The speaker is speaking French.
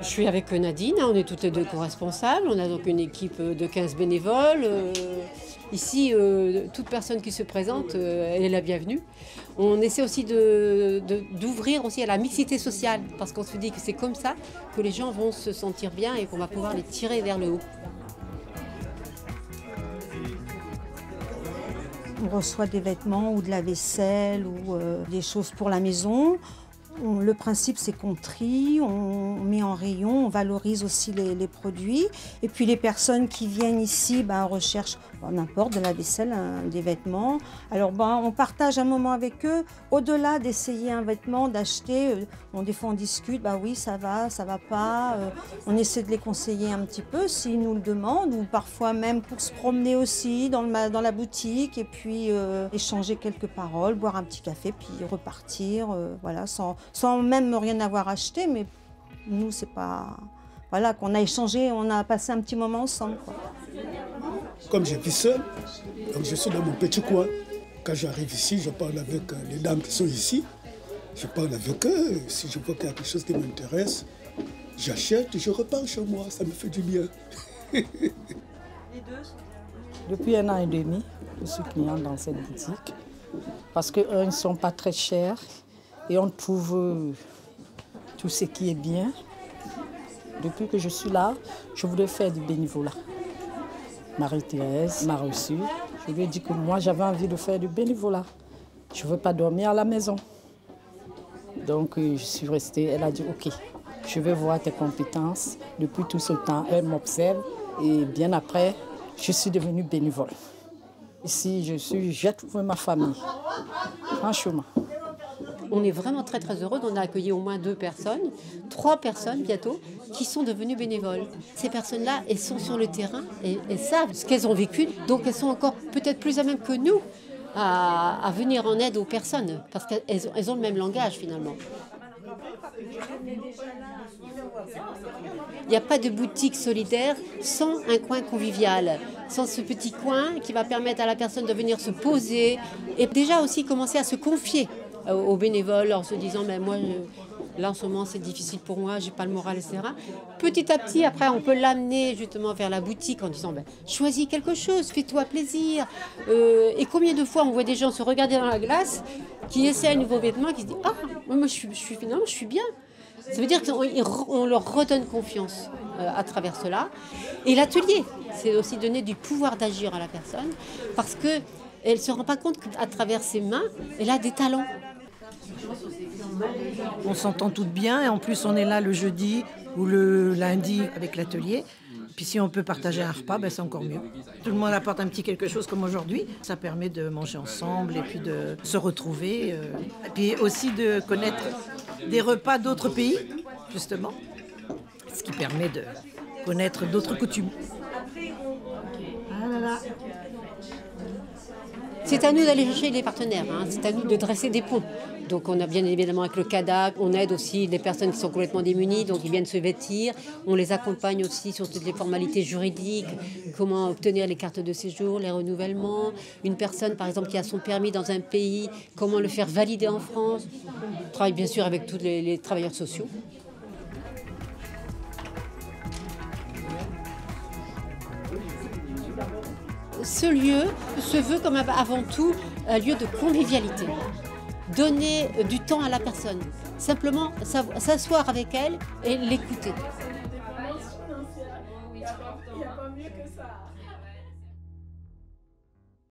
Je suis avec Nadine, on est toutes les deux co-responsables. On a donc une équipe de 15 bénévoles. Ici, toute personne qui se présente, elle est la bienvenue. On essaie aussi d'ouvrir aussi à la mixité sociale, parce qu'on se dit que c'est comme ça que les gens vont se sentir bien et qu'on va pouvoir les tirer vers le haut. On reçoit des vêtements ou de la vaisselle ou des choses pour la maison. Le principe, c'est qu'on trie, on met en rayon, on valorise aussi les produits. Et puis les personnes qui viennent ici, recherchent n'importe, de la vaisselle, des vêtements. Alors on partage un moment avec eux. Au-delà d'essayer un vêtement, d'acheter, des fois on discute, oui ça va pas. On essaie de les conseiller un petit peu s'ils nous le demandent, ou parfois même pour se promener aussi dans la boutique et puis échanger quelques paroles, boire un petit café, puis repartir, voilà, sans même rien avoir acheté, mais nous, c'est pas... Voilà, qu'on a échangé, on a passé un petit moment ensemble, quoi. Comme je vis seul, donc je suis dans mon petit coin. Quand j'arrive ici, je parle avec les dames qui sont ici. Je parle avec eux. Si je vois qu'il y a quelque chose qui m'intéresse, j'achète et je repars chez moi. Ça me fait du bien. Depuis 1 an et demi, je suis cliente dans cette boutique. Parce qu'ils ne sont pas très chers. Et on trouve tout ce qui est bien. Depuis que je suis là, je voulais faire du bénévolat. Marie-Thérèse m'a reçue. Je lui ai dit que moi, j'avais envie de faire du bénévolat. Je ne veux pas dormir à la maison. Donc, je suis restée. Elle a dit, OK, je vais voir tes compétences. Depuis tout ce temps, elle m'observe. Et bien après, je suis devenue bénévole. Ici, j'ai trouvé ma famille. Franchement. On est vraiment très très heureux. On a accueilli au moins 2 personnes, 3 personnes bientôt, qui sont devenues bénévoles. Ces personnes-là, elles sont sur le terrain et elles savent ce qu'elles ont vécu. Donc elles sont encore peut-être plus à même que nous à venir en aide aux personnes, parce qu'elles ont le même langage finalement. Il n'y a pas de boutique solidaire sans un coin convivial, sans ce petit coin qui va permettre à la personne de venir se poser et déjà aussi commencer à se confier aux bénévoles en se disant moi là en ce moment c'est difficile pour moi, j'ai pas le moral, etc. Petit à petit après on peut l'amener justement vers la boutique en disant choisis quelque chose, fais-toi plaisir. Et combien de fois on voit des gens se regarder dans la glace qui essaient un nouveau vêtement qui se disent moi finalement je suis bien. Ça veut dire qu'on leur redonne confiance à travers cela. Et l'atelier, c'est aussi donner du pouvoir d'agir à la personne parce qu'elle ne se rend pas compte qu'à travers ses mains, elle a des talents. On s'entend toutes bien et en plus on est là le jeudi ou le lundi avec l'atelier. Puis si on peut partager un repas, c'est encore mieux. Tout le monde apporte un petit quelque chose comme aujourd'hui. Ça permet de manger ensemble et puis de se retrouver. Et puis aussi de connaître des repas d'autres pays, justement. Ce qui permet de connaître d'autres coutumes. Ah là là. C'est à nous d'aller chercher les partenaires, c'est à nous de dresser des ponts. Donc on a bien évidemment avec le CADAC, on aide aussi des personnes qui sont complètement démunies, donc ils viennent se vêtir. On les accompagne aussi sur toutes les formalités juridiques, comment obtenir les cartes de séjour, les renouvellements. Une personne par exemple qui a son permis dans un pays, comment le faire valider en France. On travaille bien sûr avec tous les travailleurs sociaux. Ce lieu se veut comme avant tout un lieu de convivialité. Donner du temps à la personne, simplement s'asseoir avec elle et l'écouter.